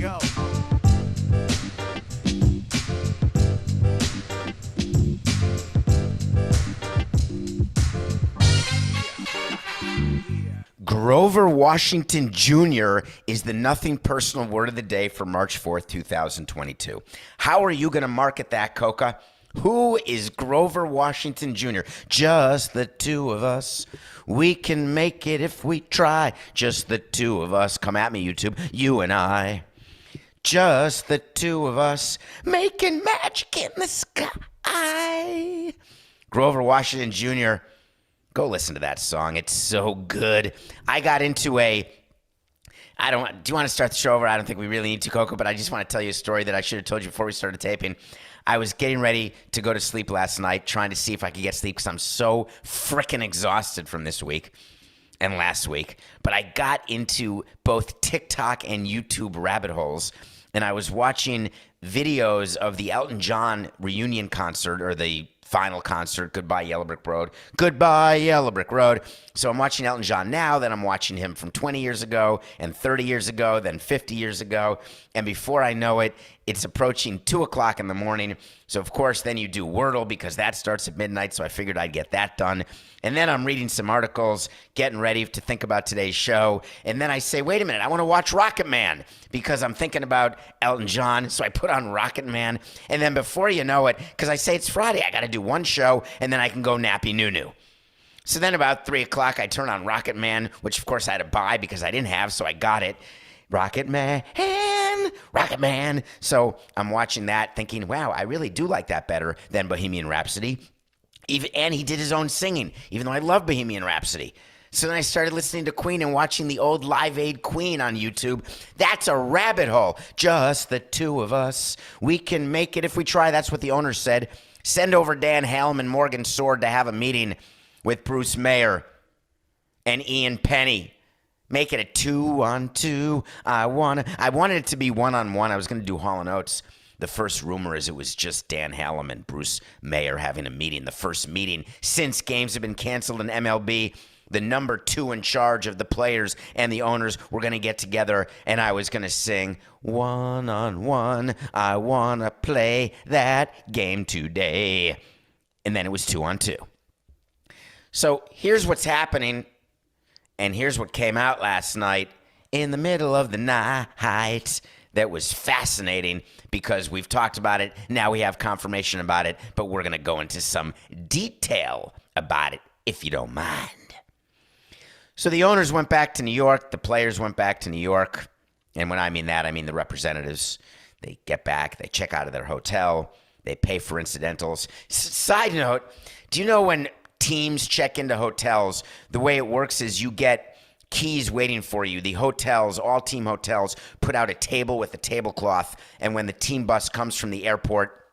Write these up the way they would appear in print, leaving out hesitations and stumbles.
go. Grover Washington Jr. is the nothing personal word of the day for March 4th, 2022. How are you going to market that, Coca? Who is Grover Washington Jr.? Just the two of us. We can make it if we try. Just the two of us. Come at me, YouTube. You and I. Just the two of us. Making magic in the sky. Grover Washington Jr., go listen to that song. It's so good. I got into do you want to start the show over? I don't think we really need to, Coco, but I just want to tell you a story that I should have told you before we started taping. I was getting ready to go to sleep last night, trying to see if I could get sleep because I'm so freaking exhausted from this week and last week. But I got into both TikTok and YouTube rabbit holes, and I was watching videos of the Elton John reunion concert, or the final concert, Goodbye Yellow Brick Road. Goodbye Yellow Brick Road. So I'm watching Elton John now, then I'm watching him from 20 years ago, and 30 years ago, then 50 years ago. And before I know it, it's approaching 2 o'clock in the morning. So, of course, then you do Wordle because that starts at midnight, so I figured I'd get that done. And then I'm reading some articles, getting ready to think about today's show. And then I say, wait a minute, I want to watch Rocket Man because I'm thinking about Elton John. So I put on Rocket Man. And then before you know it, because I say it's Friday, I got to do one show, and then I can go nappy noo-noo. So then about 3 o'clock, I turn on Rocket Man, which, of course, I had to buy because I didn't have, so I got it. Rocket Man. So I'm watching that thinking, wow, I really do like that better than Bohemian Rhapsody. And he did his own singing, even though I love Bohemian Rhapsody. So then I started listening to Queen and watching the old Live Aid Queen on YouTube. That's a rabbit hole. Just the two of us. We can make it if we try. That's what the owner said. Send over Dan Halem and Morgan Sword to have a meeting with Bruce Meyer and Ian Penny. Make it a 2-on-2. I wanted it to be 1-on-1. I was going to do Hall & Oates. The first rumor is it was just Dan Halem and Bruce Meyer having a meeting. The first meeting since games have been canceled in MLB. The number 2 in charge of the players and the owners were going to get together, and I was going to sing 1-on-1. I want to play that game today. And then it was 2-on-2. So here's what's happening, and here's what came out last night in the middle of the night. That was fascinating because we've talked about it. Now we have confirmation about it, but we're going to go into some detail about it, if you don't mind. So the owners went back to New York. The players went back to New York. And when I mean that, I mean the representatives. They get back. They check out of their hotel. They pay for incidentals. Side note, do you know when teams check into hotels, the way it works is you get keys waiting for you. The hotels, all team hotels, put out a table with a tablecloth, and when the team bus comes from the airport,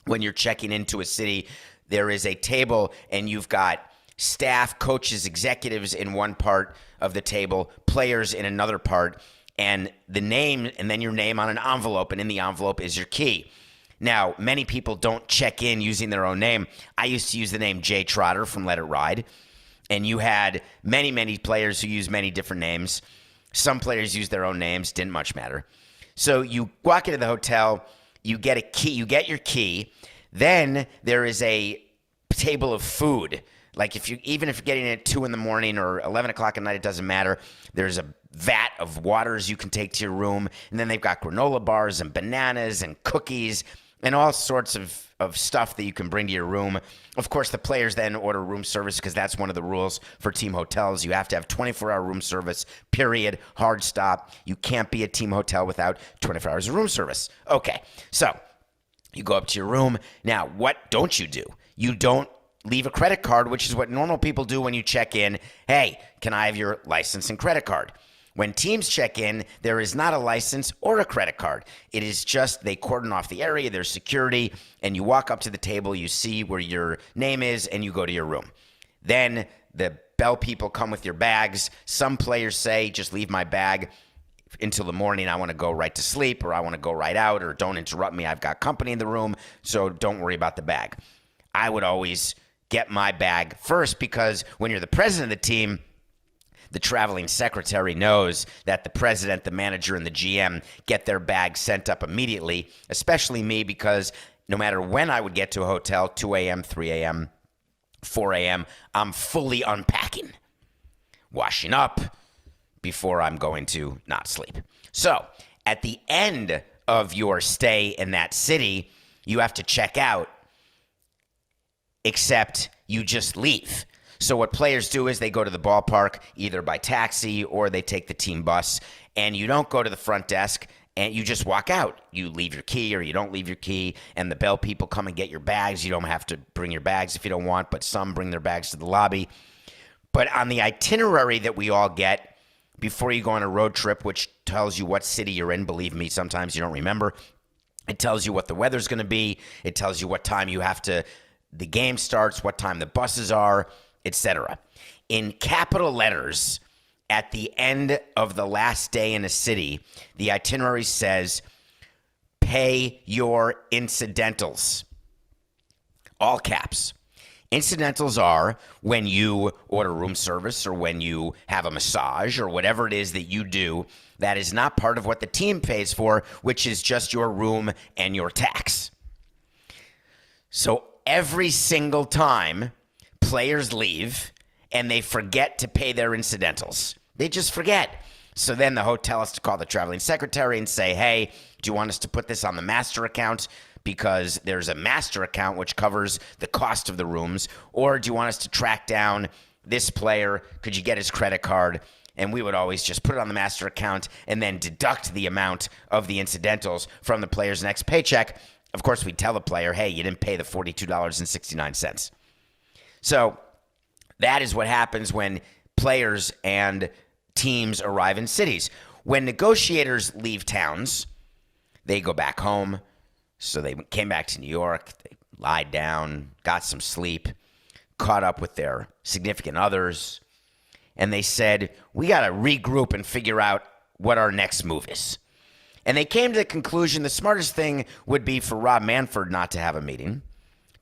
when you're checking into a city, there is a table, and you've got staff, coaches, executives in one part of the table, players in another part, and the name, and then your name on an envelope, and in the envelope is your key. Now, many people don't check in using their own name. I used to use the name Jay Trotter from Let It Ride. And you had many, many players who used many different names. Some players used their own names, didn't much matter. So you walk into the hotel, you get a key, you get your key. Then there is a table of food. Like even if you're getting in at 2 in the morning or 11 o'clock at night, it doesn't matter. There's a vat of waters you can take to your room. And then they've got granola bars and bananas and cookies and all sorts of stuff that you can bring to your room. Of course, the players then order room service because that's one of the rules for team hotels. You have to have 24-hour room service, period, hard stop. You can't be a team hotel without 24 hours of room service. Okay, so you go up to your room. Now, what don't you do? You don't leave a credit card, which is what normal people do when you check in. Hey, can I have your license and credit card? When teams check in, there is not a license or a credit card. It is just they cordon off the area, there's security, and you walk up to the table, you see where your name is, and you go to your room. Then the bell people come with your bags. Some players say, just leave my bag until the morning. I want to go right to sleep, or I want to go right out, or don't interrupt me. I've got company in the room, so don't worry about the bag. I would always get my bag first because when you're the president of the team, The traveling secretary knows that the president, the manager, and the GM get their bags sent up immediately, especially me, because no matter when I would get to a hotel, 2 a.m., 3 a.m., 4 a.m., I'm fully unpacking, washing up before I'm going to not sleep. So at the end of your stay in that city, you have to check out, except you just leave. So what players do is they go to the ballpark either by taxi or they take the team bus, and you don't go to the front desk and you just walk out. You leave your key or you don't leave your key, and the bell people come and get your bags. You don't have to bring your bags if you don't want, but some bring their bags to the lobby. But on the itinerary that we all get before you go on a road trip, which tells you what city you're in, believe me, sometimes you don't remember. It tells you what the weather's going to be. It tells you what time the game starts, what time the buses are, etc. In capital letters, at the end of the last day in a city, the itinerary says, pay your incidentals. All caps. Incidentals are when you order room service or when you have a massage or whatever it is that you do that is not part of what the team pays for, which is just your room and your tax. So every single time players leave and they forget to pay their incidentals. They just forget. So then the hotel has to call the traveling secretary and say, hey, do you want us to put this on the master account? Because there's a master account which covers the cost of the rooms. Or do you want us to track down this player? Could you get his credit card? And we would always just put it on the master account and then deduct the amount of the incidentals from the player's next paycheck. Of course, we'd tell the player, hey, you didn't pay the $42.69. So that is what happens when players and teams arrive in cities. When negotiators leave towns, they go back home. So they came back to New York, they lied down, got some sleep, caught up with their significant others, and they said, we got to regroup and figure out what our next move is. And they came to the conclusion the smartest thing would be for Rob Manfred not to have a meeting,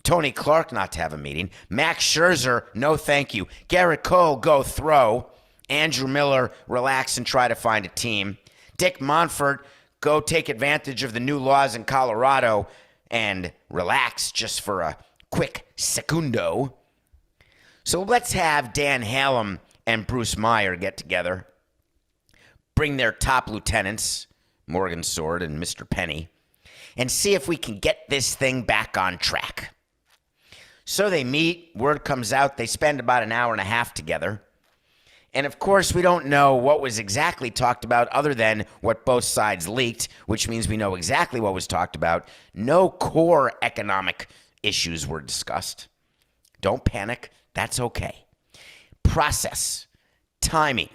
Tony Clark not to have a meeting, Max Scherzer, no thank you, Garrett Cole, go throw, Andrew Miller, relax and try to find a team, Dick Monfort, go take advantage of the new laws in Colorado and relax just for a quick secundo. So let's have Dan Halem and Bruce Meyer get together, bring their top lieutenants, Morgan Sword and Mr. Penny, and see if we can get this thing back on track. So they meet, word comes out, they spend about an hour and a half together. And of course, we don't know what was exactly talked about other than what both sides leaked, which means we know exactly what was talked about. No core economic issues were discussed. Don't panic. That's okay. Process. Timing.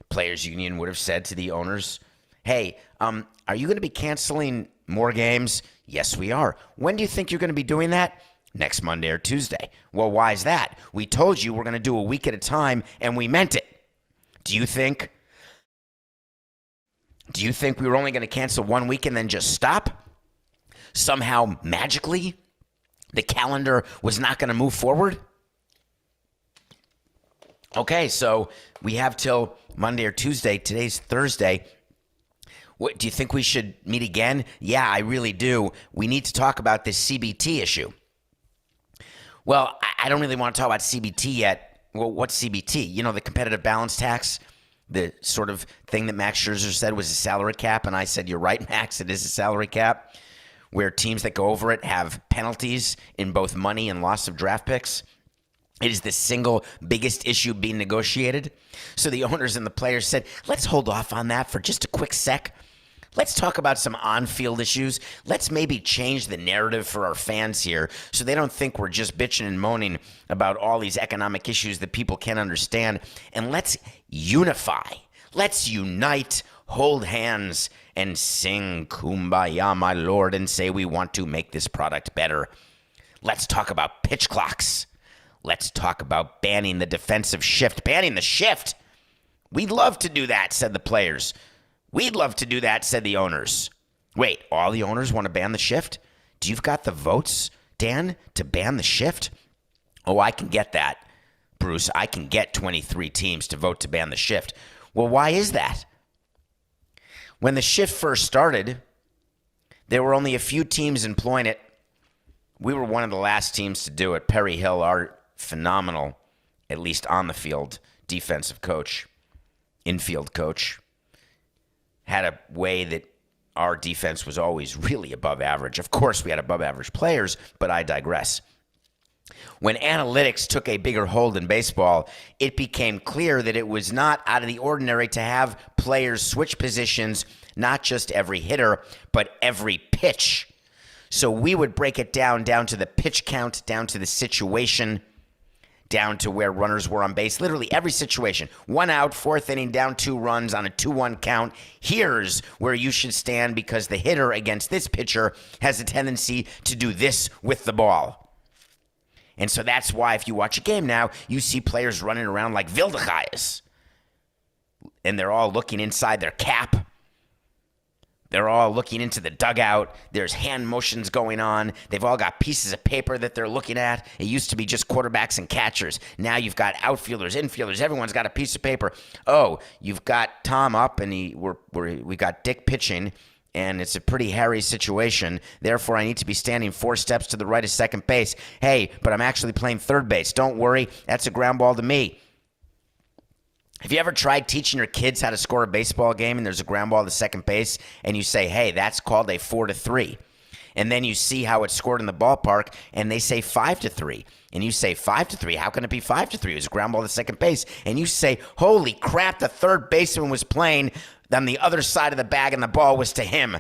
Players Union would have said to the owners, hey, are you going to be canceling more games? Yes, we are. When do you think you're going to be doing that? Next Monday or Tuesday. Well, why is that? We told you we're going to do a week at a time, and we meant it. Do you think we were only going to cancel 1 week and then just stop? Somehow, magically, the calendar was not going to move forward? Okay, so we have till Monday or Tuesday. Today's Thursday. What, do you think we should meet again? Yeah, I really do. We need to talk about this CBT issue. Well, I don't really want to talk about CBT yet. Well, what's CBT? You know, the competitive balance tax, the sort of thing that Max Scherzer said was a salary cap. And I said, you're right, Max, it is a salary cap, where teams that go over it have penalties in both money and loss of draft picks. It is the single biggest issue being negotiated. So the owners and the players said, let's hold off on that for just a quick sec. Let's talk about some on-field issues. Let's maybe change the narrative for our fans here so they don't think we're just bitching and moaning about all these economic issues that people can't understand. And let's unify. Let's unite, hold hands, and sing Kumbaya, my lord, and say we want to make this product better. Let's talk about pitch clocks. Let's talk about banning the defensive shift. Banning the shift. We'd love to do that, said the players. We'd love to do that, said the owners. Wait, all the owners want to ban the shift? Do you've got the votes, Dan, to ban the shift? Oh, I can get that. Bruce, I can get 23 teams to vote to ban the shift. Well, why is that? When the shift first started, there were only a few teams employing it. We were one of the last teams to do it. Perry Hill, our phenomenal, at least on the field, defensive coach, infield coach, had a way that our defense was always really above average. Of course, we had above average players, but I digress. When analytics took a bigger hold in baseball, it became clear that it was not out of the ordinary to have players switch positions, not just every hitter, but every pitch. So we would break it down to the pitch count, down to the situation, down to where runners were on base, literally every situation. 1 out, 4th inning, down 2 runs on a 2-1 count. Here's where you should stand because the hitter against this pitcher has a tendency to do this with the ball. And so that's why if you watch a game now, you see players running around like Wildechai's. And they're all looking inside their cap. They're all looking into the dugout. There's hand motions going on. They've all got pieces of paper that they're looking at. It used to be just quarterbacks and catchers. Now you've got outfielders, infielders. Everyone's got a piece of paper. Oh, you've got Tom up, and we got Dick pitching, and it's a pretty hairy situation. Therefore, I need to be standing 4 steps to the right of second base. Hey, but I'm actually playing third base. Don't worry. That's a ground ball to me. Have you ever tried teaching your kids how to score a baseball game and there's a ground ball to second base and you say, hey, that's called a 4-3. And then you see how it's scored in the ballpark and they say 5-3. And you say 5-3. How can it be 5-3? It was a ground ball to second base. And you say, holy crap, the third baseman was playing on the other side of the bag and the ball was to him.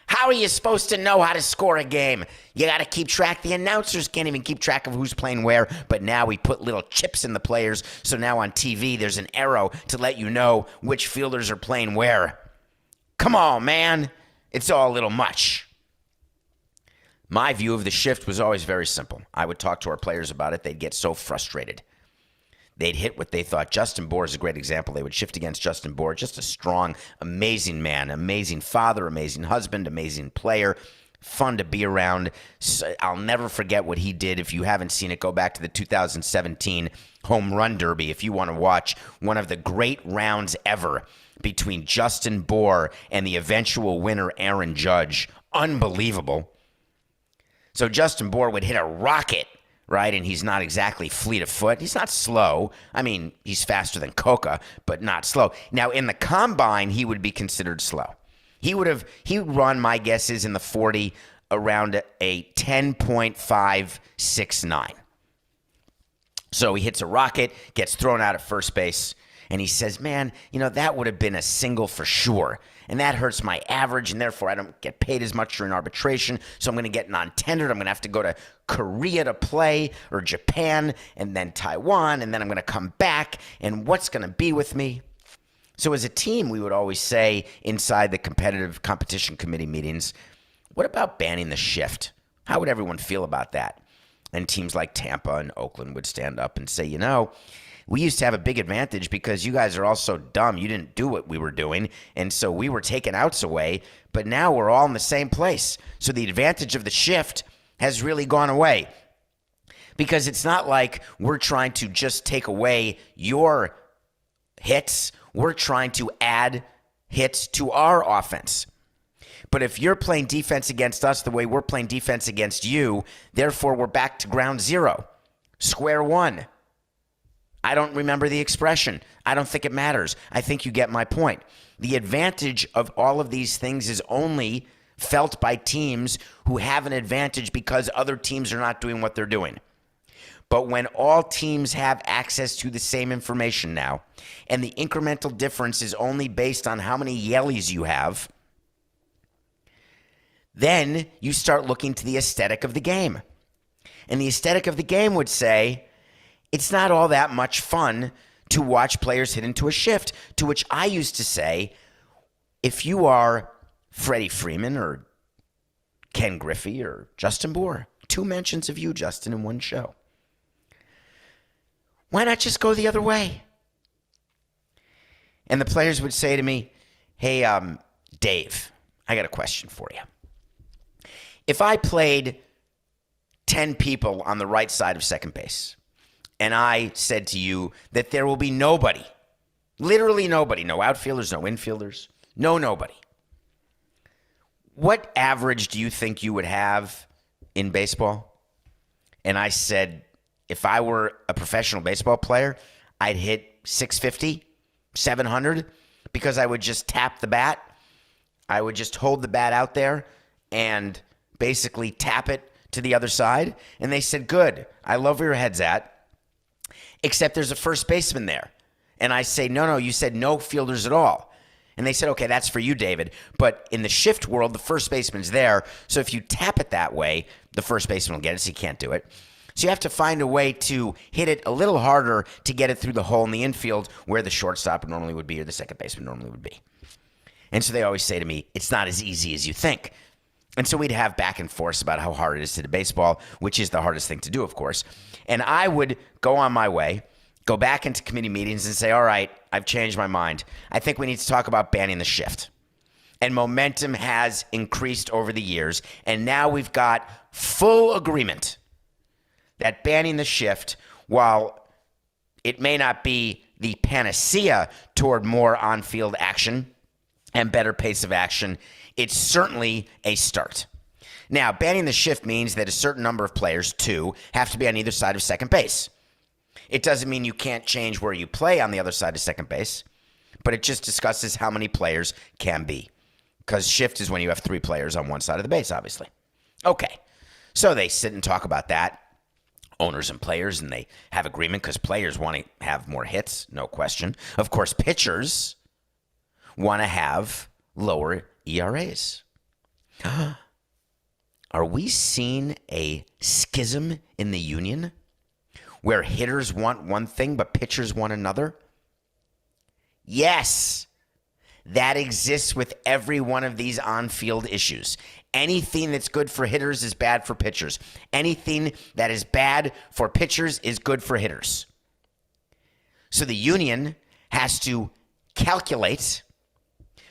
How are you supposed to know how to score a game? You got to keep track. The announcers can't even keep track of who's playing where, but now we put little chips in the players, so now on TV there's an arrow to let you know which fielders are playing where. Come on, man. It's all a little much. My view of the shift was always very simple. I would talk to our players about it. They'd get so frustrated. They'd hit what they thought. Justin Bohr is a great example. They would shift against Justin Bohr, just a strong, amazing man, amazing father, amazing husband, amazing player, fun to be around. So I'll never forget what he did. If you haven't seen it, go back to the 2017 Home Run Derby if you want to watch one of the great rounds ever between Justin Bohr and the eventual winner, Aaron Judge. Unbelievable. So Justin Bohr would hit a rocket, right? And he's not exactly fleet of foot. He's not slow. I mean, he's faster than Coca, but not slow. Now, in the combine, he would be considered slow. He would run, my guess is, in the 40 around a 10.569. So he hits a rocket, gets thrown out at first base, and he says, man, that would have been a single for sure. And that hurts my average, and therefore I don't get paid as much during arbitration. So I'm going to get non-tendered. I'm going to have to go to Korea to play, or Japan, and then Taiwan, and then I'm going to come back. And what's going to be with me? So as a team, we would always say inside the competitive competition committee meetings, what about banning the shift? How would everyone feel about that? And teams like Tampa and Oakland would stand up and say, we used to have a big advantage because you guys are all so dumb. You didn't do what we were doing, and so we were taking outs away, but now we're all in the same place. So the advantage of the shift has really gone away because it's not like we're trying to just take away your hits. We're trying to add hits to our offense. But if you're playing defense against us the way we're playing defense against you, therefore we're back to ground zero, square one. I don't remember the expression. I don't think it matters. I think you get my point. The advantage of all of these things is only felt by teams who have an advantage because other teams are not doing what they're doing. But when all teams have access to the same information now, and the incremental difference is only based on how many yellies you have, then you start looking to the aesthetic of the game. And the aesthetic of the game would say, it's not all that much fun to watch players hit into a shift, to which I used to say, if you are Freddie Freeman or Ken Griffey or Justin Bohr, 2 mentions of you, Justin, in one show, why not just go the other way? And the players would say to me, hey, Dave, I got a question for you. If I played 10 people on the right side of second base, and I said to you that there will be nobody, literally nobody, no outfielders, no infielders, nobody. What average do you think you would have in baseball? And I said, if I were a professional baseball player, I'd hit 650, 700, because I would just tap the bat. I would just hold the bat out there and basically tap it to the other side. And they said, good, I love where your head's at, except there's a first baseman there. And I say, no, you said no fielders at all. And they said, okay, that's for you, David. But in the shift world, the first baseman's there. So if you tap it that way, the first baseman will get it, so you can't do it. So you have to find a way to hit it a little harder to get it through the hole in the infield where the shortstop normally would be or the second baseman normally would be. And so they always say to me, it's not as easy as you think. And so we'd have back and forth about how hard it is to hit baseball, which is the hardest thing to do, of course. And I would go on my way, go back into committee meetings and say, all right, I've changed my mind. I think we need to talk about banning the shift. And momentum has increased over the years. And now we've got full agreement that banning the shift, while it may not be the panacea toward more on-field action and better pace of action, it's certainly a start. Now, banning the shift means that a certain number of players, 2, have to be on either side of second base. It doesn't mean you can't change where you play on the other side of second base, but it just discusses how many players can be. Because shift is when you have 3 players on one side of the base, obviously. Okay, so they sit and talk about that, owners and players, and they have agreement because players want to have more hits, no question. Of course, pitchers want to have lower ERAs. Are we seeing a schism in the union where hitters want one thing but pitchers want another? Yes, that exists with every one of these on-field issues. Anything that's good for hitters is bad for pitchers. Anything that is bad for pitchers is good for hitters. So the union has to calculate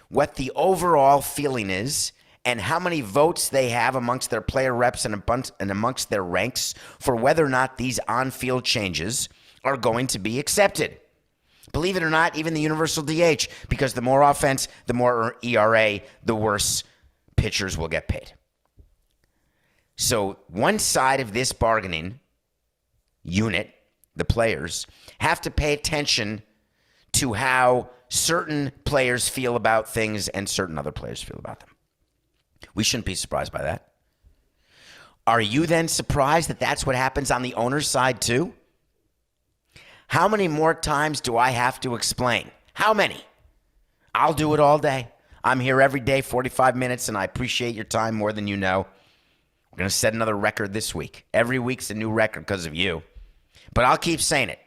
what the overall feeling is and how many votes they have amongst their player reps and amongst their ranks for whether or not these on-field changes are going to be accepted. Believe it or not, even the universal DH, because the more offense, the more ERA, the worse pitchers will get paid. So one side of this bargaining unit, the players, have to pay attention to how certain players feel about things and certain other players feel about them. We shouldn't be surprised by that. Are you then surprised that that's what happens on the owner's side too? How many more times do I have to explain? How many? I'll do it all day. I'm here every day, 45 minutes, and I appreciate your time more than you know. We're going to set another record this week. Every week's a new record because of you. But I'll keep saying it.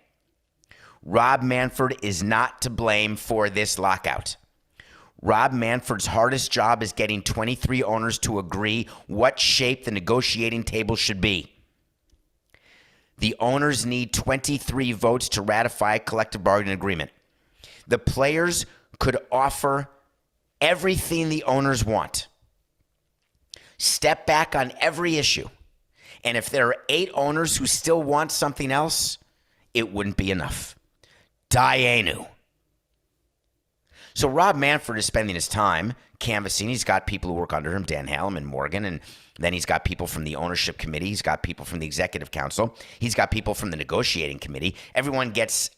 Rob Manfred is not to blame for this lockout. Rob Manfred's hardest job is getting 23 owners to agree what shape the negotiating table should be. The owners need 23 votes to ratify a collective bargaining agreement. The players could offer everything the owners want. Step back on every issue. And if there are 8 owners who still want something else, it wouldn't be enough. Dianu. So Rob Manfred is spending his time canvassing. He's got people who work under him, Dan Halem and Morgan, and then he's got people from the ownership committee. He's got people from the executive council. He's got people from the negotiating committee. Everyone gets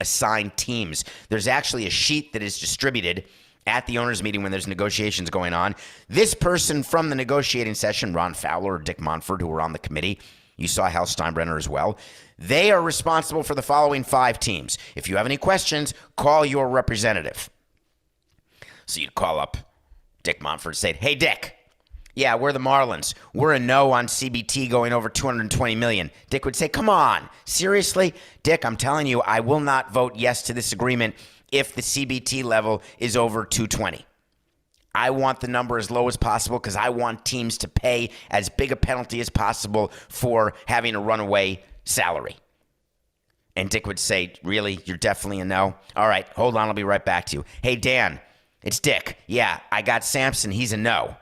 assigned teams. There's actually a sheet that is distributed at the owners' meeting when there's negotiations going on. This person from the negotiating session, Ron Fowler or Dick Monfort, who were on the committee, you saw Hal Steinbrenner as well. They are responsible for the following 5 teams. If you have any questions, call your representative. So you'd call up Dick Monfort and say, hey, Dick, yeah, we're the Marlins. We're a no on CBT going over $220 million. Dick would say, come on, seriously? Dick, I'm telling you, I will not vote yes to this agreement if the CBT level is over 220. I want the number as low as possible because I want teams to pay as big a penalty as possible for having a runaway salary. And Dick would say, really? You're definitely a no? All right, hold on. I'll be right back to you. Hey, Dan, it's Dick. Yeah, I got Samson. He's a no.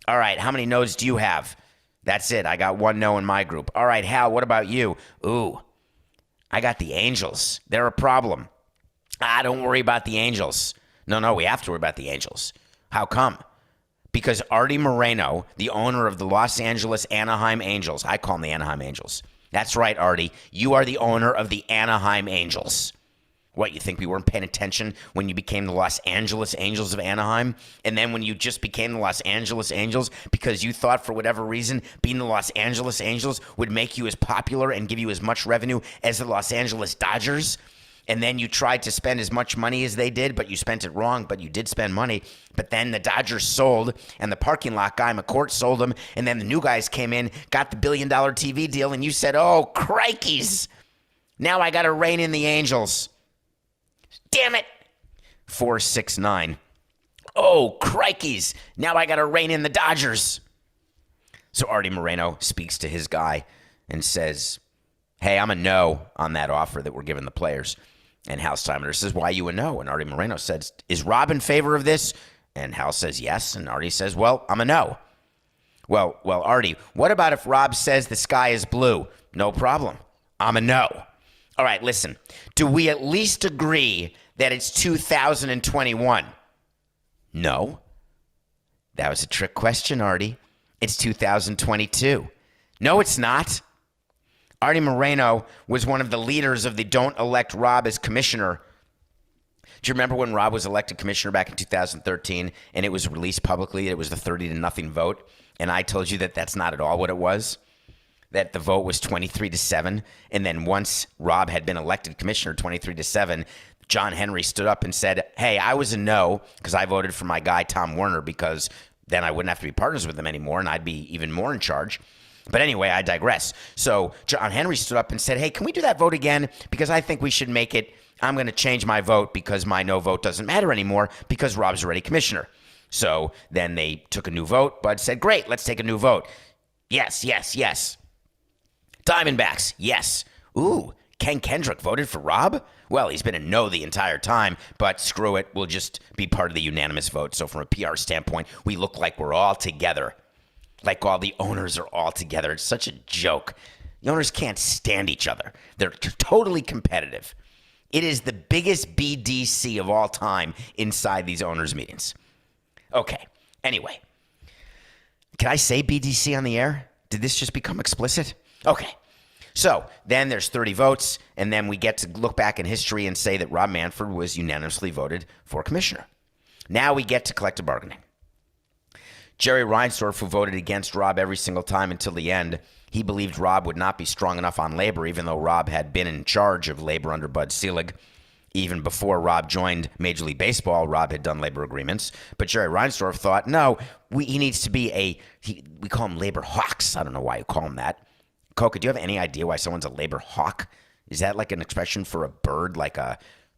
All right, how many no's do you have? That's it. I got 1 no in my group. All right, Hal, what about you? Ooh, I got the Angels. They're a problem. Don't worry about the Angels. No, we have to worry about the Angels. How come? Because Arte Moreno, the owner of the Los Angeles Anaheim Angels, I call them the Anaheim Angels. That's right, Arte. You are the owner of the Anaheim Angels. What, you think we weren't paying attention when you became the Los Angeles Angels of Anaheim? And then when you just became the Los Angeles Angels because you thought for whatever reason being the Los Angeles Angels would make you as popular and give you as much revenue as the Los Angeles Dodgers? And then you tried to spend as much money as they did, but you spent it wrong, but you did spend money. But then the Dodgers sold, and the parking lot guy, McCourt, sold them, and then the new guys came in, got the $1 billion TV deal, and you said, oh, crikeys, now I got to rein in the Angels. Damn it. 469. Oh, crikeys, now I got to rein in the Dodgers. So Arte Moreno speaks to his guy and says, hey, I'm a no on that offer that we're giving the players. And Hal Steinbrenner says, why you a no? And Arte Moreno says, is Rob in favor of this? And Hal says, yes. And Arte says, well, I'm a no. Well, Arte, what about if Rob says the sky is blue? No problem. I'm a no. All right, listen. Do we at least agree that it's 2021? No. That was a trick question, Arte. It's 2022. No, it's not. Arte Moreno was one of the leaders of the Don't Elect Rob as commissioner. Do you remember when Rob was elected commissioner back in 2013 and it was released publicly? It was the 30-0 vote. And I told you that that's not at all what it was, that the vote was 23-7. And then once Rob had been elected commissioner 23-7, John Henry stood up and said, hey, I was a no because I voted for my guy, Tom Werner, because then I wouldn't have to be partners with him anymore and I'd be even more in charge. But anyway, I digress. So John Henry stood up and said, hey, can we do that vote again? Because I think we should make it, I'm going to change my vote because my no vote doesn't matter anymore because Rob's already commissioner. So then they took a new vote. Bud said, great, let's take a new vote. Yes. Diamondbacks, yes. Ooh, Ken Kendrick voted for Rob? Well, he's been a no the entire time, but screw it. We'll just be part of the unanimous vote. So from a PR standpoint, we look like we're all together. Like all the owners are all together. It's such a joke. The owners can't stand each other. They're totally competitive. It is the biggest BDC of all time inside these owners' meetings. Okay. Anyway, can I say BDC on the air? Did this just become explicit? Okay. So then there's 30 votes, and then we get to look back in history and say that Rob Manfred was unanimously voted for commissioner. Now we get to collective bargaining. Jerry Reinsdorf, who voted against Rob every single time until the end, he believed Rob would not be strong enough on labor, even though Rob had been in charge of labor under Bud Selig. Even before Rob joined Major League Baseball, Rob had done labor agreements. But Jerry Reinsdorf thought, no, he needs to be we call him labor hawks. I don't know why you call him that. Coca, do you have any idea why someone's a labor hawk? Is that like an expression for a bird?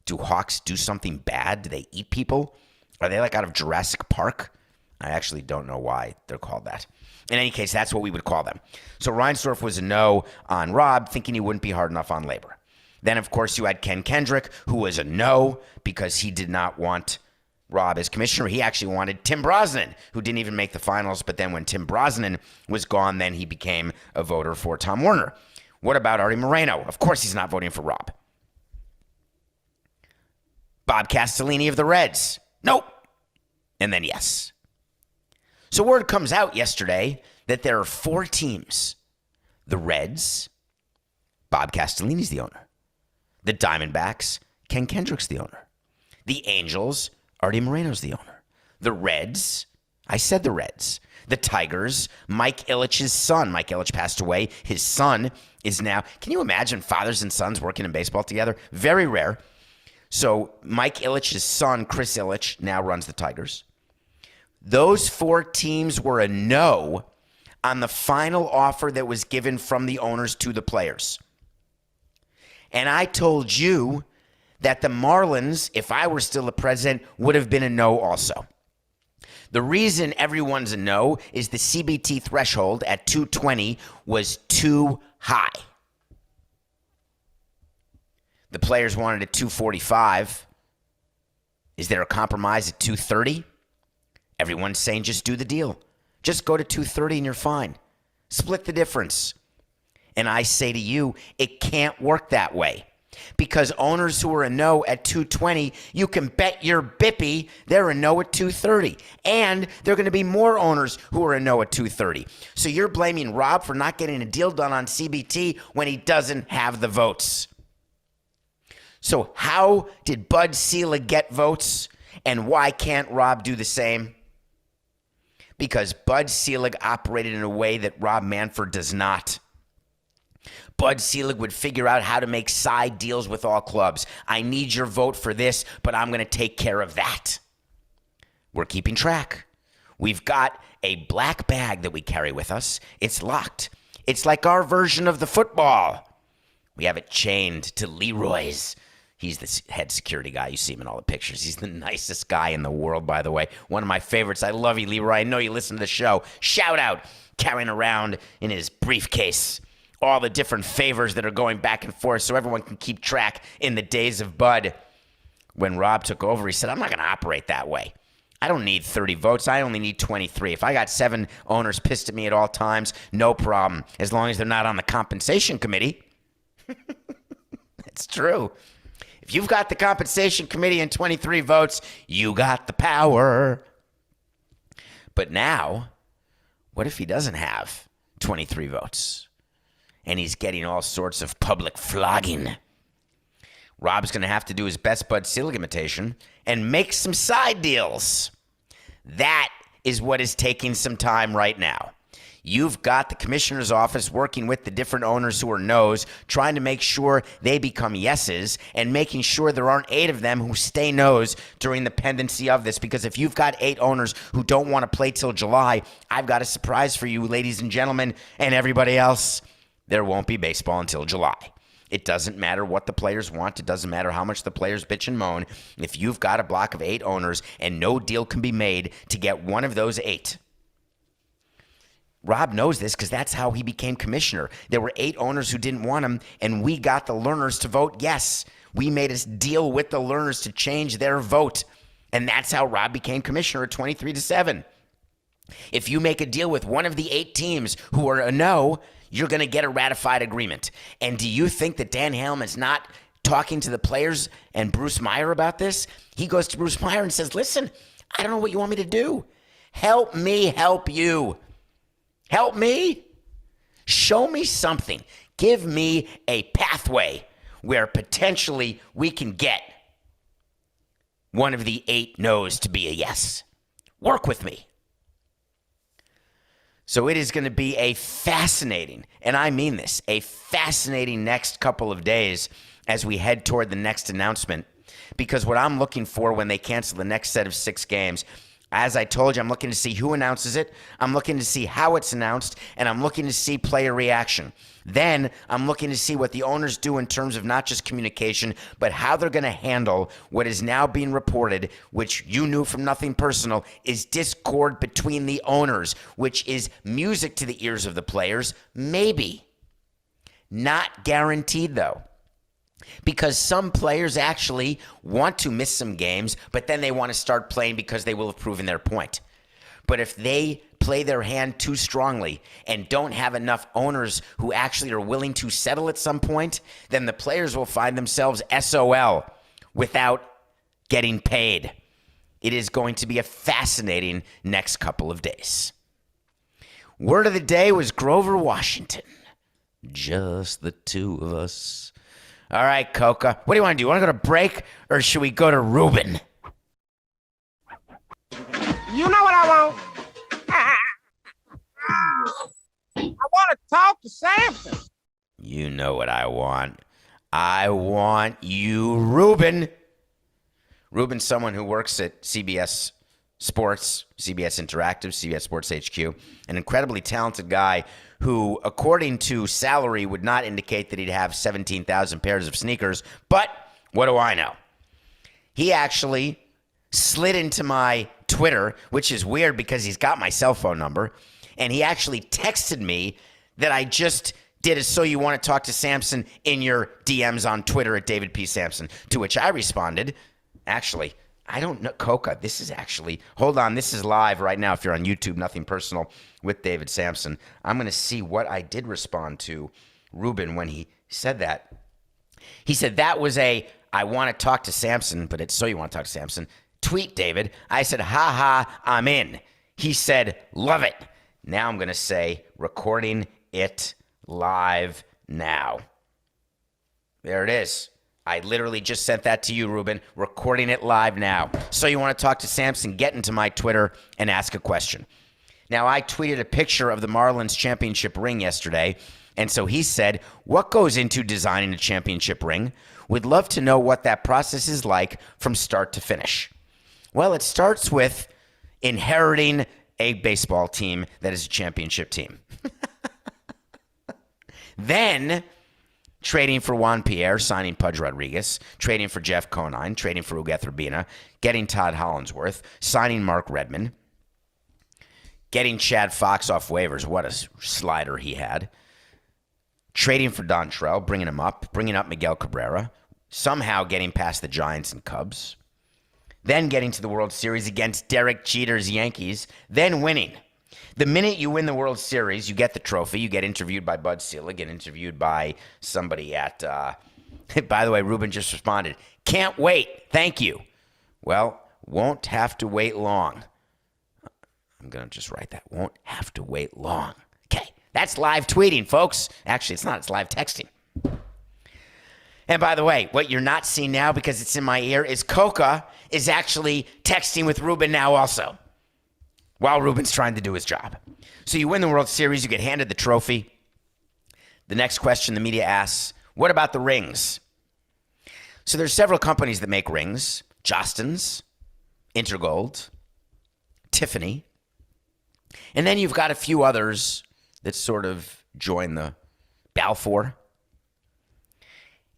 Do hawks do something bad? Do they eat people? Are they like out of Jurassic Park? I actually don't know why they're called that. In any case, that's what we would call them. So Reinsdorf was a no on Rob, thinking he wouldn't be hard enough on labor. Then, of course, you had Ken Kendrick, who was a no because he did not want Rob as commissioner. He actually wanted Tim Brosnan, who didn't even make the finals. But then when Tim Brosnan was gone, then he became a voter for Tom Werner. What about Arte Moreno? Of course he's not voting for Rob. Bob Castellini of the Reds. Nope. And then yes. So word comes out yesterday that there are 4 teams. The Reds, Bob Castellini's the owner. The Diamondbacks, Ken Kendrick's the owner. The Angels, Arte Moreno's the owner. The Reds, I said the Reds. The Tigers, Mike Ilitch's son. Mike Ilitch passed away. His son is now, can you imagine fathers and sons working in baseball together? Very rare. So Mike Ilitch's son, Chris Ilitch, now runs the Tigers. Those 4 teams were a no on the final offer that was given from the owners to the players. And I told you that the Marlins, if I were still the president, would have been a no also. The reason everyone's a no is the CBT threshold at 220 was too high. The players wanted at 245. Is there a compromise at 230? Everyone's saying just do the deal. Just go to 230 and you're fine. Split the difference. And I say to you, it can't work that way. Because owners who are a no at 220, you can bet your bippy they're a no at 230. And there are going to be more owners who are a no at 230. So you're blaming Rob for not getting a deal done on CBT when he doesn't have the votes. So how did Bud Selig get votes? And why can't Rob do the same? Because Bud Selig operated in a way that Rob Manfred does not. Bud Selig would figure out how to make side deals with all clubs. I need your vote for this, but I'm going to take care of that. We're keeping track. We've got a black bag that we carry with us. It's locked. It's like our version of the football. We have it chained to Leroy's. He's the head security guy. You see him in all the pictures. He's the nicest guy in the world, by the way. One of my favorites. I love you, Leroy. I know you listen to the show. Shout out. Carrying around in his briefcase all the different favors that are going back and forth so everyone can keep track in the days of Bud. When Rob took over, he said, I'm not going to operate that way. I don't need 30 votes. I only need 23. If I got 7 owners pissed at me at all times, no problem, as long as they're not on the compensation committee. It's true. If you've got the compensation committee and 23 votes, you got the power. But now, what if he doesn't have 23 votes? And he's getting all sorts of public flogging. Rob's going to have to do his best Bud Selig imitation and make some side deals. That is what is taking some time right now. You've got the commissioner's office working with the different owners who are no's, trying to make sure they become yeses, and making sure there aren't 8 of them who stay no's during the pendency of this. Because if you've got 8 owners who don't want to play till July, I've got a surprise for you, ladies and gentlemen, and everybody else. There won't be baseball until July. It doesn't matter what the players want. It doesn't matter how much the players bitch and moan. If you've got a block of 8 owners and no deal can be made to get one of those 8. Rob knows this because that's how he became commissioner. There were 8 owners who didn't want him, and we got the learners to vote yes. We made a deal with the learners to change their vote, and that's how Rob became commissioner at 23-7. If you make a deal with one of the 8 teams who are a no, you're going to get a ratified agreement. And do you think that Dan Halem is not talking to the players and Bruce Meyer about this? He goes to Bruce Meyer and says, listen, I don't know what you want me to do. Help me help you. Help me. Show me something. Give me a pathway where potentially we can get one of the 8 no's to be a yes. Work with me. So it is going to be a fascinating, and I mean this, a fascinating next couple of days as we head toward the next announcement. Because what I'm looking for when they cancel the next set of 6 games, as I told you, I'm looking to see who announces it, I'm looking to see how it's announced, and I'm looking to see player reaction. Then I'm looking to see what the owners do in terms of not just communication, but how they're going to handle what is now being reported, which you knew from Nothing Personal, is discord between the owners, which is music to the ears of the players. Maybe. Not guaranteed, though. Because some players actually want to miss some games, but then they want to start playing because they will have proven their point. But if they play their hand too strongly and don't have enough owners who actually are willing to settle at some point, then the players will find themselves SOL without getting paid. It is going to be a fascinating next couple of days. Word of the day was Grover Washington. Just the 2 of us. All right, Coca. What do you want to do? You want to go to break, or should we go to Ruben? You know what I want? I want to talk to Samson. You know what I want. I want you, Ruben. Ruben's someone who works at CBS Sports, CBS Interactive, CBS Sports HQ, an incredibly talented guy who, according to salary, would not indicate that he'd have 17,000 pairs of sneakers. But what do I know? He actually slid into my Twitter, which is weird because he's got my cell phone number, and he actually texted me that I just did a So You Want to Talk to Samson in your DMs on Twitter at David P. Samson, to which I responded, actually, I don't know, Coca, this is actually, hold on, this is live right now if you're on YouTube, Nothing Personal with David Samson. I'm going to see what I did respond to Ruben when he said that. He said, that was a, I want to talk to Samson, but it's so you want to talk to Samson. Tweet, David. I said, ha ha, I'm in. He said, love it. Now I'm going to say, recording it live now. There it is. I literally just sent that to you, Ruben. Recording it live now. So you want to talk to Samson, get into my Twitter and ask a question. Now, I tweeted a picture of the Marlins championship ring yesterday, and so he said, what goes into designing a championship ring? Would love to know what that process is like from start to finish. Well, it starts with inheriting a baseball team that is a championship team. Then trading for Juan Pierre, signing Pudge Rodriguez, trading for Jeff Conine, trading for Ugueth Urbina, getting Todd Hollandsworth, signing Mark Redmond, getting Chad Fox off waivers. What a slider he had. Trading for Dontrell, bringing him up, bringing up Miguel Cabrera, somehow getting past the Giants and Cubs, then getting to the World Series against Derek Jeter's Yankees, then winning. The minute you win the World Series, you get the trophy, you get interviewed by Bud Selig, get interviewed by somebody at, by the way, Ruben just responded, can't wait, thank you. Well, won't have to wait long. I'm going to just write that, won't have to wait long. Okay, that's live tweeting, folks. Actually, it's not, it's live texting. And by the way, what you're not seeing now because it's in my ear is Coca is actually texting with Ruben now also, while Ruben's trying to do his job. So you win the World Series, you get handed the trophy. The next question the media asks, what about the rings? So there's several companies that make rings. Jostens, Intergold, Tiffany. And then you've got a few others that sort of join the Balfour.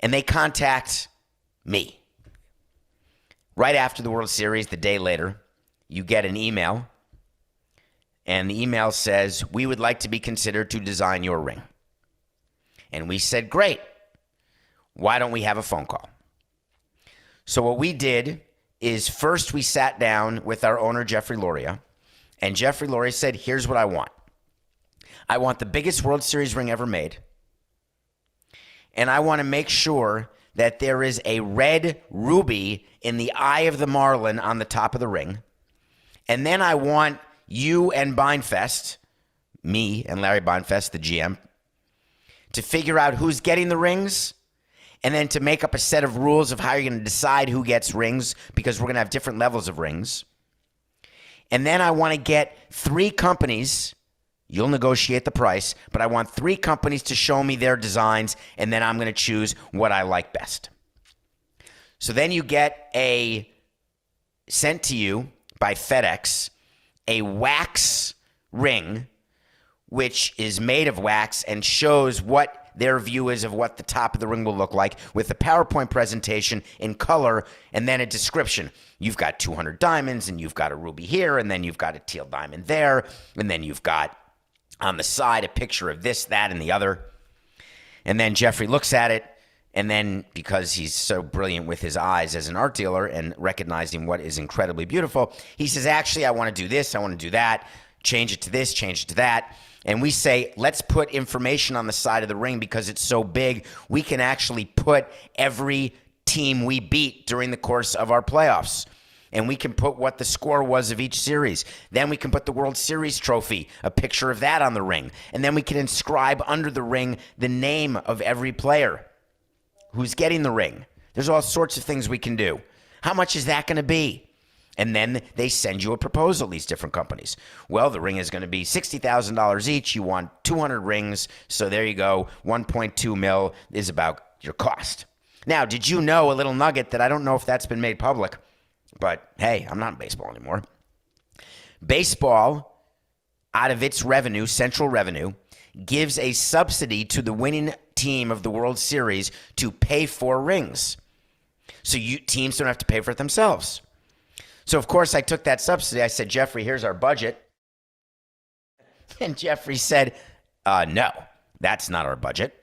And they contact me. Right after the World Series, the day later, you get an email. And the email says, we would like to be considered to design your ring. And we said, great. Why don't we have a phone call? So what we did is first we sat down with our owner, Jeffrey Loria. And Jeffrey Loria said, here's what I want. I want the biggest World Series ring ever made. And I want to make sure that there is a red ruby in the eye of the Marlin on the top of the ring. And then I want you and Beinfest, me and Larry Beinfest, the GM, to figure out who's getting the rings and then to make up a set of rules of how you're going to decide who gets rings because we're going to have different levels of rings. And then I want to get 3 companies. You'll negotiate the price, but I want 3 companies to show me their designs, and then I'm going to choose what I like best. So then you get sent to you by FedEx, a wax ring, which is made of wax and shows what their view is of what the top of the ring will look like with a PowerPoint presentation in color and then a description. You've got 200 diamonds, and you've got a ruby here, and then you've got a teal diamond there, and then you've got on the side a picture of this, that, and the other. And then Jeffrey looks at it, and then because he's so brilliant with his eyes as an art dealer and recognizing what is incredibly beautiful, he says, actually, I want to do this, I want to do that, change it to this, change it to that. And we say, let's put information on the side of the ring because it's so big, we can actually put every team we beat during the course of our playoffs. And we can put what the score was of each series. Then we can put the World Series trophy, a picture of that on the ring. And then we can inscribe under the ring the name of every player who's getting the ring. There's all sorts of things we can do. How much is that going to be? And then they send you a proposal, these different companies. Well, the ring is going to be $60,000 each. You want 200 rings. So there you go. 1.2 mil is about your cost. Now, did you know a little nugget that I don't know if that's been made public? But, hey, I'm not in baseball anymore. Baseball, out of its revenue, central revenue, gives a subsidy to the winning team of the World Series to pay for rings. So teams don't have to pay for it themselves. So, of course, I took that subsidy. I said, Jeffrey, here's our budget. And Jeffrey said, no, that's not our budget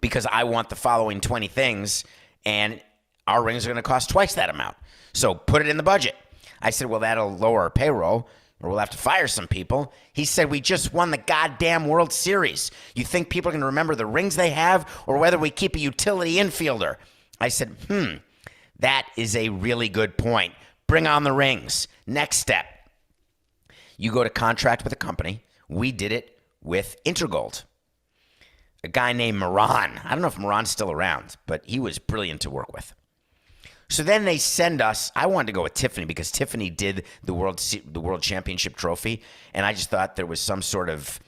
because I want the following 20 things, and our rings are going to cost twice that amount. So put it in the budget. I said, well, that'll lower our payroll. or we'll have to fire some people. He said, we just won the goddamn World Series. You think people are going to remember the rings they have or whether we keep a utility infielder? I said, that is a really good point. Bring on the rings. Next step. You go to contract with a company. We did it with Intergold. A guy named Moran. I don't know if Moran's still around, but he was brilliant to work with. So then they send us. I wanted to go with Tiffany because Tiffany did the World Championship trophy, and I just thought there was some sort of,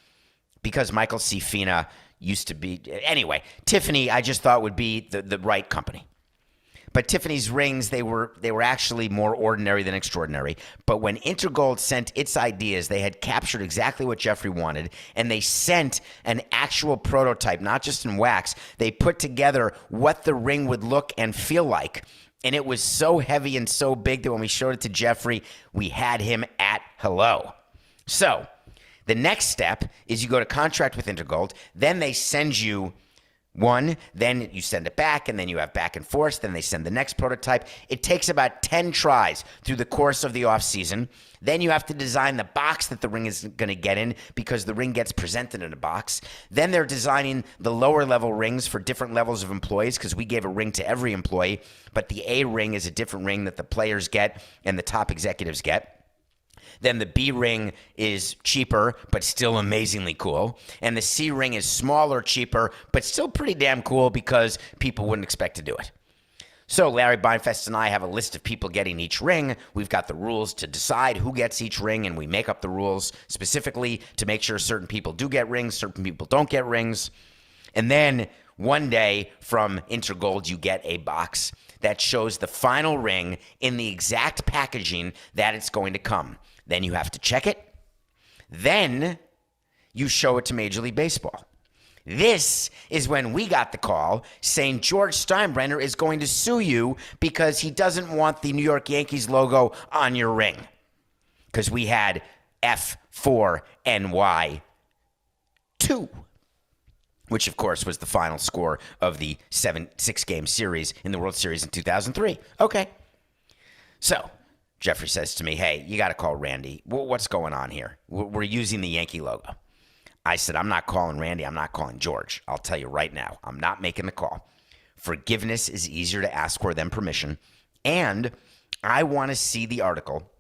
because Michael C. Fina used to be. Anyway, Tiffany I just thought would be the right company. But Tiffany's rings, they were actually more ordinary than extraordinary. But when Intergold sent its ideas, they had captured exactly what Jeffrey wanted, and they sent an actual prototype, not just in wax. They put together what the ring would look and feel like. And it was so heavy and so big that when we showed it to Jeffrey, we had him at hello. So the next step is you go to contract with Intergold. Then they send you one, then you send it back, and then you have back and forth. Then they send the next prototype. It takes about 10 tries through the course of the offseason. Then you have to design the box that the ring is going to get in because the ring gets presented in a box. Then they're designing the lower level rings for different levels of employees because we gave a ring to every employee, but the A ring is a different ring that the players get and the top executives get. Then the B ring is cheaper, but still amazingly cool. And the C ring is smaller, cheaper, but still pretty damn cool because people wouldn't expect to do it. So Larry Beinfest and I have a list of people getting each ring. We've got the rules to decide who gets each ring, and we make up the rules specifically to make sure certain people do get rings, certain people don't get rings. And then one day from Intergold, you get a box that shows the final ring in the exact packaging that it's going to come. Then you have to check it. Then you show it to Major League Baseball. This is when we got the call saying George Steinbrenner is going to sue you because he doesn't want the New York Yankees logo on your ring. Because we had F4NY2, which of course was the final score of the 6-game series in the World Series in 2003. Okay. So Jeffrey says to me, hey, you got to call Randy. What's going on here? We're using the Yankee logo. I said, I'm not calling Randy. I'm not calling George. I'll tell you right now, I'm not making the call. Forgiveness is easier to ask for than permission. And I want to see the article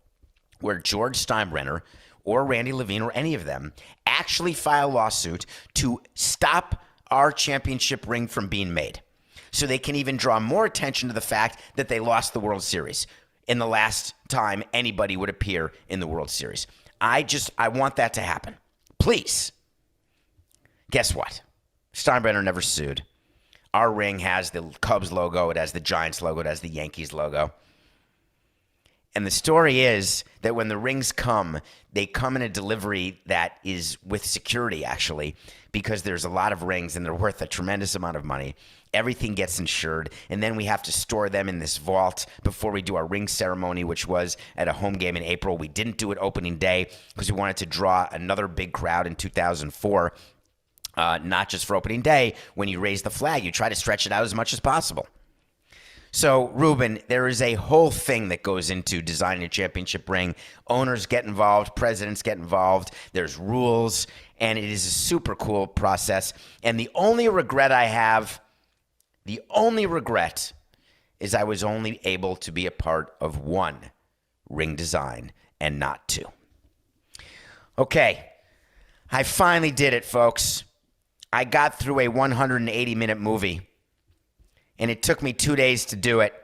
where George Steinbrenner or Randy Levine or any of them actually file a lawsuit to stop our championship ring from being made. So they can even draw more attention to the fact that they lost the World Series in the last time anybody would appear in the World Series. I want that to happen. Please. Guess what? Steinbrenner never sued. Our ring has the Cubs logo. It has the Giants logo. It has the Yankees logo. And the story is that when the rings come, they come in a delivery that is with security, actually, because there's a lot of rings and they're worth a tremendous amount of money. Everything gets insured, and then we have to store them in this vault before we do our ring ceremony, which was at a home game in April. We didn't do it opening day because we wanted to draw another big crowd in 2004, not just for opening day. When you raise the flag, you try to stretch it out as much as possible. So, Ruben, there is a whole thing that goes into designing a championship ring. Owners get involved, presidents get involved, there's rules, and it is a super cool process. And the only regret I have, is I was only able to be a part of one ring design and not two. Okay, I finally did it, folks. I got through a 180-minute movie. And it took me 2 days to do it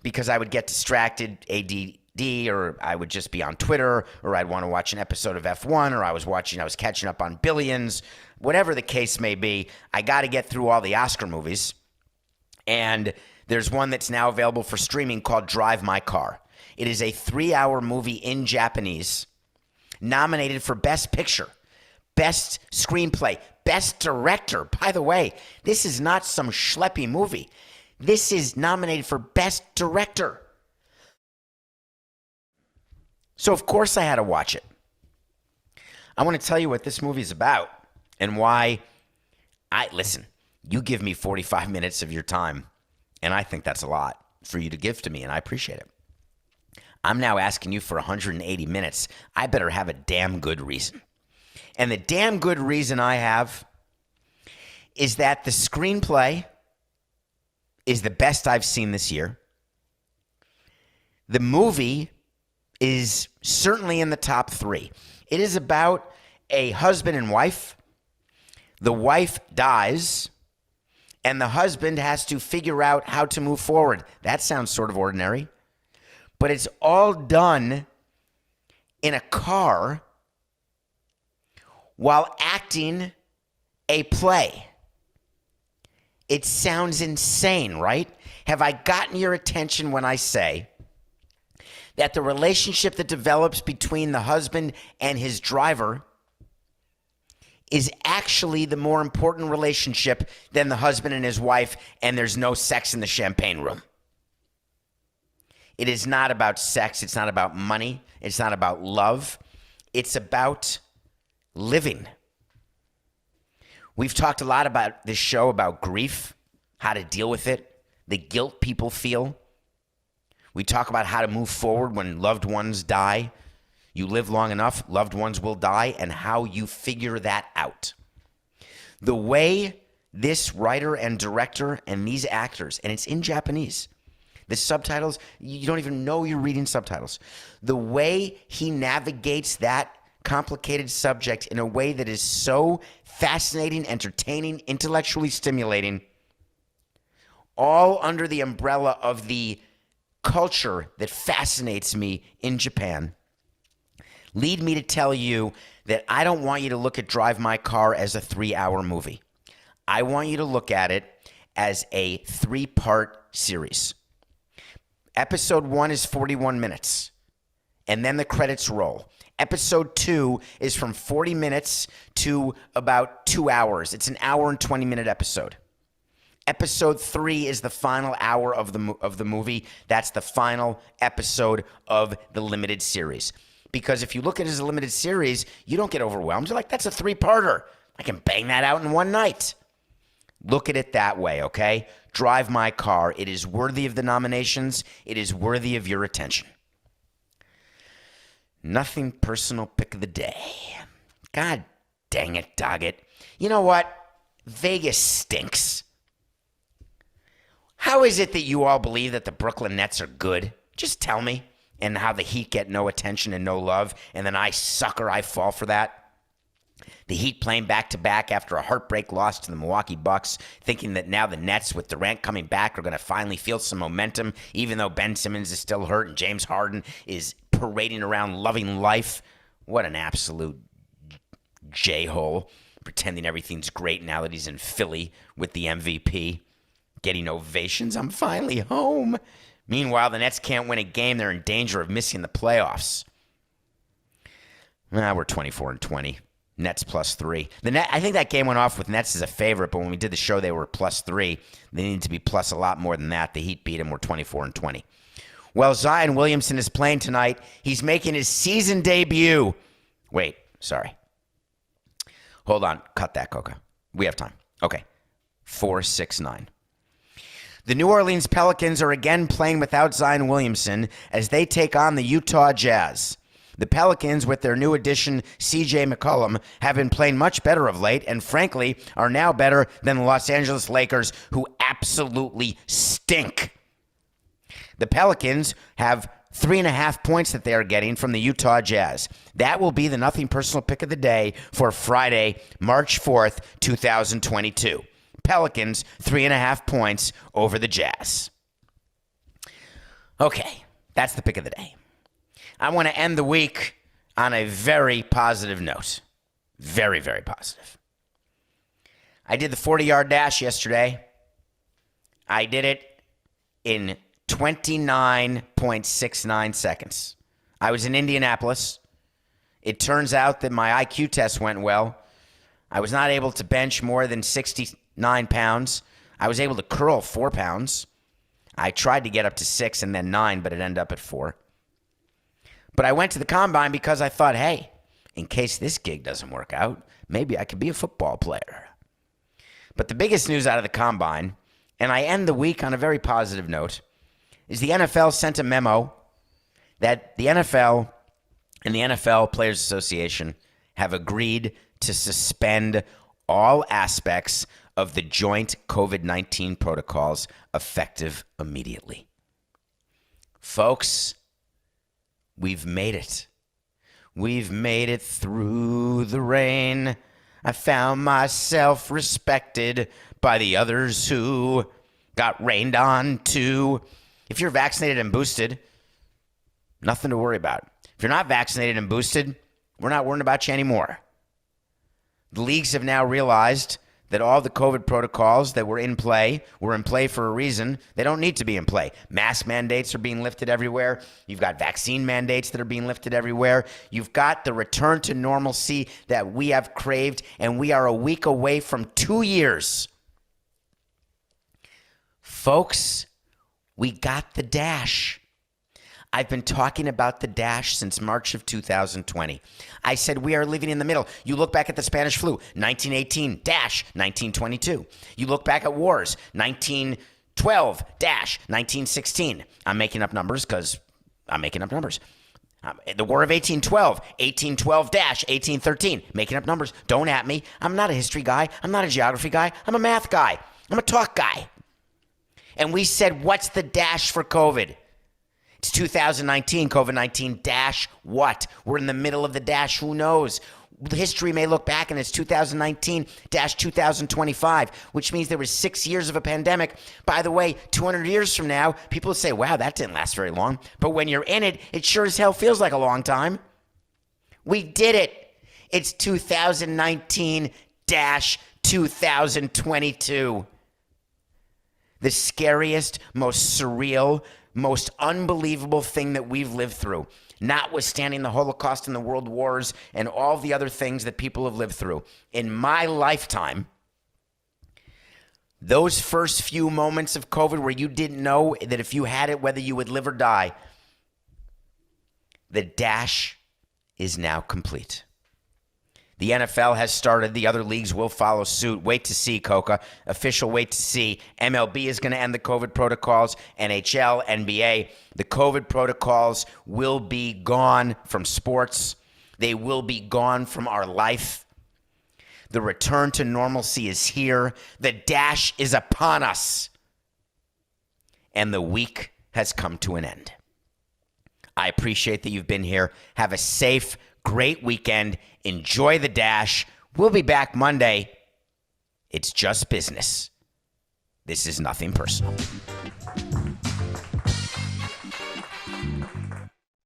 because I would get distracted, ADD, or I would just be on Twitter, or I'd want to watch an episode of F1, or I was catching up on Billions, whatever the case may be. I got to get through all the Oscar movies. And there's one that's now available for streaming called Drive My Car. It is a 3-hour movie in Japanese, nominated for Best Picture, Best Screenplay, Best Director. By the way, this is not some schleppy movie. This is nominated for Best Director. So, of course, I had to watch it. I want to tell you what this movie is about and why listen, you give me 45 minutes of your time, and I think that's a lot for you to give to me, and I appreciate it. I'm now asking you for 180 minutes. I better have a damn good reason. And the damn good reason I have is that the screenplay is the best I've seen this year. The movie is certainly in the top 3. It is about a husband and wife. The wife dies, and the husband has to figure out how to move forward. That sounds sort of ordinary, but it's all done in a car while acting a play. It sounds insane, right? Have I gotten your attention when I say that the relationship that develops between the husband and his driver is actually the more important relationship than the husband and his wife, and there's no sex in the champagne room? It is not about sex. It's not about money. It's not about love. It's about living. We've talked a lot about this show about grief, how to deal with it, the guilt people feel. We talk about how to move forward when loved ones die. You live long enough, loved ones will die, and how you figure that out. The way this writer and director and these actors, and it's in Japanese, the subtitles, you don't even know you're reading subtitles. The way he navigates that complicated subject in a way that is so fascinating, entertaining, intellectually stimulating, all under the umbrella of the culture that fascinates me in Japan, lead me to tell you that I don't want you to look at Drive My Car as a 3-hour movie. I want you to look at it as a 3-part series. Episode 1 is 41 minutes, and then the credits roll. Episode 2 is from 40 minutes to about 2 hours. It's an hour and 20-minute episode. Episode 3 is the final hour of the movie. That's the final episode of the limited series. Because if you look at it as a limited series, you don't get overwhelmed. You're like, that's a 3-parter. I can bang that out in one night. Look at it that way, okay? Drive My Car. It is worthy of the nominations. It is worthy of your attention. Nothing personal pick of the day. God dang it, dog it. You know what? Vegas stinks. How is it that you all believe that the Brooklyn Nets are good? Just tell me. And how the Heat get no attention and no love, and then I fall for that. The Heat playing back-to-back after a heartbreak loss to the Milwaukee Bucks, thinking that now the Nets, with Durant coming back, are going to finally feel some momentum, even though Ben Simmons is still hurt and James Harden is parading around loving life. What an absolute J-hole, pretending everything's great now that he's in Philly with the MVP, getting ovations. I'm finally home. Meanwhile, the Nets can't win a game. They're in danger of missing the playoffs. We're 24-20. Nets +3. I think that game went off with Nets as a favorite, but when we did the show, they were +3. They needed to be plus a lot more than that. The Heat beat them. We're 24-20. Well, Zion Williamson is playing tonight. He's making his season debut. Wait, sorry. Hold on. Cut that, Coca. We have time. Okay. 4-6-9. The New Orleans Pelicans are again playing without Zion Williamson as they take on the Utah Jazz. The Pelicans, with their new addition, C.J. McCollum, have been playing much better of late and, frankly, are now better than the Los Angeles Lakers, who absolutely stink. The Pelicans have 3.5 points that they are getting from the Utah Jazz. That will be the Nothing Personal pick of the day for Friday, March 4th, 2022. Pelicans, 3.5 points over the Jazz. Okay, that's the pick of the day. I want to end the week on a very positive note. Very, very positive. I did the 40-yard dash yesterday. I did it in 29.69 seconds. I was in Indianapolis. It turns out that my IQ test went well. I was not able to bench more than 69 pounds. I was able to curl 4 pounds. I tried to get up to 6 and then 9, but it ended up at 4. But I went to the combine because I thought, hey, in case this gig doesn't work out, maybe I could be a football player. But the biggest news out of the combine, and I end the week on a very positive note, is the NFL sent a memo that the NFL and the NFL Players Association have agreed to suspend all aspects of the joint COVID-19 protocols effective immediately. Folks, we've made it. We've made it through the rain. I found myself respected by the others who got rained on too. If you're vaccinated and boosted, nothing to worry about. If you're not vaccinated and boosted, we're not worrying about you anymore. The leagues have now realized that all the COVID protocols that were in play for a reason. They don't need to be in play. Mask mandates are being lifted everywhere. You've got vaccine mandates that are being lifted everywhere. You've got the return to normalcy that we have craved, and we are a week away from 2 years. Folks, we got the dash. I've been talking about the dash since March of 2020. I said we are living in the middle. You look back at the Spanish flu, 1918, dash, 1922. You look back at wars, 1912, dash, 1916. I'm making up numbers because I'm making up numbers. The War of 1812, 1812, dash, 1813. Making up numbers. Don't at me. I'm not a history guy. I'm not a geography guy. I'm a math guy. I'm a talk guy. And we said, what's the dash for COVID? It's 2019, COVID-19 dash what? We're in the middle of the dash. Who knows? History may look back and it's 2019 dash 2025, which means there was 6 years of a pandemic. By the way, 200 years from now, people say, wow, that didn't last very long. But when you're in it, it sure as hell feels like a long time. We did it. It's 2019 dash 2022. The scariest, most surreal, most unbelievable thing that we've lived through, notwithstanding the Holocaust and the World Wars and all the other things that people have lived through. In my lifetime, those first few moments of COVID where you didn't know that if you had it, whether you would live or die, the dash is now complete. The NFL has started. The other leagues will follow suit. Wait to see, Coca. Official wait to see. MLB is going to end the COVID protocols. NHL, NBA. The COVID protocols will be gone from sports. They will be gone from our life. The return to normalcy is here. The dash is upon us. And the week has come to an end. I appreciate that you've been here. Have a safe, great weekend. Enjoy the dash. We'll be back Monday. It's just business. This is nothing personal.